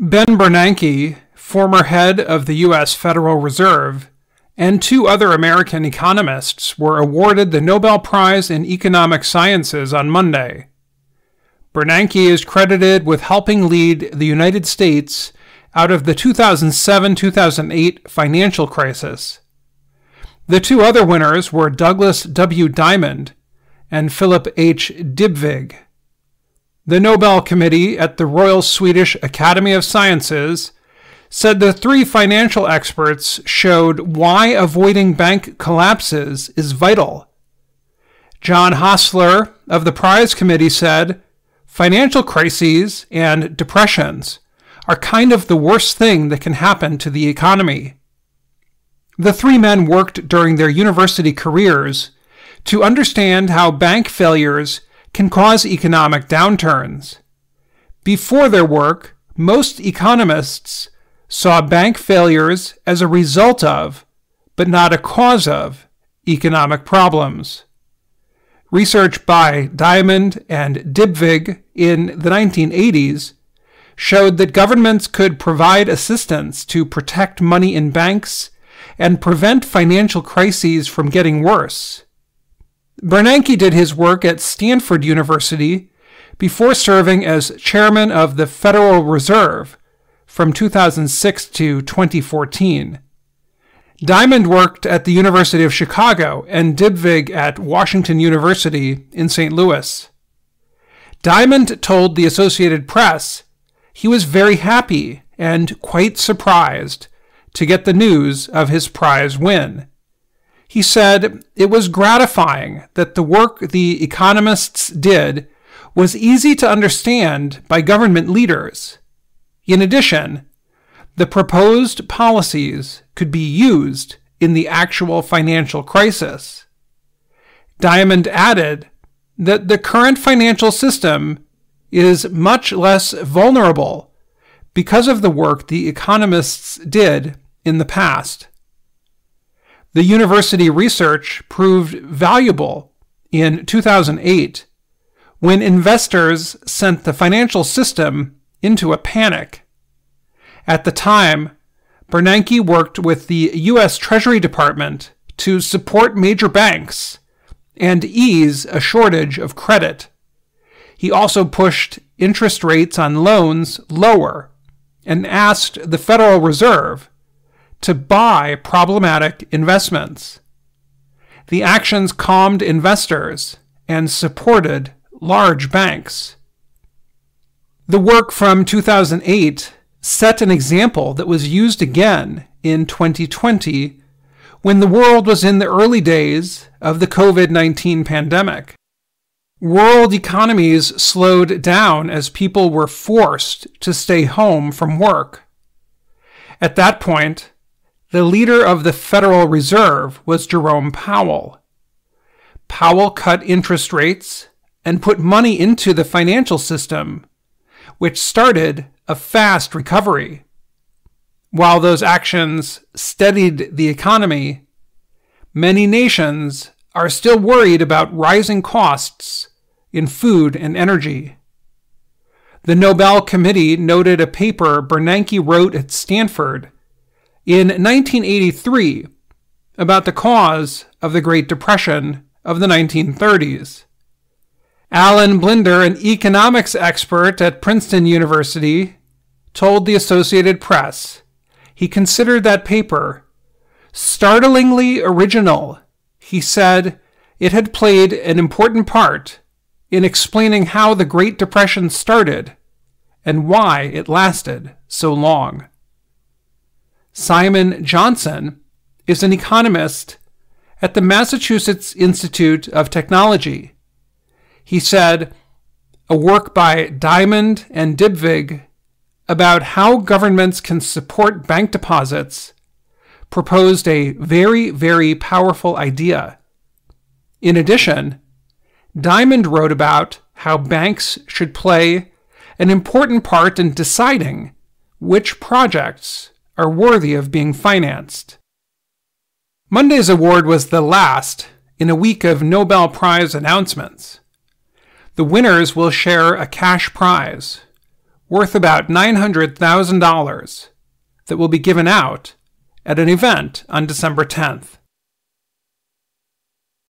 Ben Bernanke, former head of the U.S. Federal Reserve, and two other American economists were awarded the Nobel Prize in Economic Sciences on Monday. Bernanke is credited with helping lead the United States out of the 2007-2008 financial crisis. The two other winners were Douglas W. Diamond and Philip H. Dybvig. The Nobel Committee at the Royal Swedish Academy of Sciences said the three financial experts showed why avoiding bank collapses is vital. John Hostler of the prize committee said, "Financial crises and depressions are kind of the worst thing that can happen to the economy." The three men worked during their university careers to understand how bank failures can cause economic downturns. Before their work, most economists saw bank failures as a result of, but not a cause of, economic problems. Research by Diamond and Dybvig in the 1980s showed that governments could provide assistance to protect money in banks and prevent financial crises from getting worse. Bernanke did his work at Stanford University before serving as chairman of the Federal Reserve from 2006 to 2014. Diamond worked at the University of Chicago and Dybvig at Washington University in St. Louis. Diamond told the Associated Press he was very happy and quite surprised to get the news of his prize win. He said it was gratifying that the work the economists did was easy to understand by government leaders. In addition, the proposed policies could be used in the actual financial crisis. Diamond added that the current financial system is much less vulnerable because of the work the economists did in the past. The university research proved valuable in 2008 when investors sent the financial system into a panic. At the time, Bernanke worked with the U.S. Treasury Department to support major banks and ease a shortage of credit. He also pushed interest rates on loans lower and asked the Federal Reserve to buy problematic investments. The actions calmed investors and supported large banks. The work from 2008 set an example that was used again in 2020 when the world was in the early days of the COVID-19 pandemic. World economies slowed down as people were forced to stay home from work. At that point, the leader of the Federal Reserve was Jerome Powell. Powell cut interest rates and put money into the financial system, which started a fast recovery. While those actions steadied the economy, many nations are still worried about rising costs in food and energy. The Nobel Committee noted a paper Bernanke wrote at Stanford in 1983 about the cause of the Great Depression of the 1930s. Alan Blinder, an economics expert at Princeton University, told the Associated Press he considered that paper startlingly original. He said it had played an important part in explaining how the Great Depression started and why it lasted so long. Simon Johnson is an economist at the Massachusetts Institute of Technology. He said a work by Diamond and Dybvig about how governments can support bank deposits proposed a very, very powerful idea. In addition, Diamond wrote about how banks should play an important part in deciding which projects are worthy of being financed. Monday's award was the last in a week of Nobel Prize announcements. The winners will share a cash prize, worth about $900,000 that will be given out at an event on December 10th.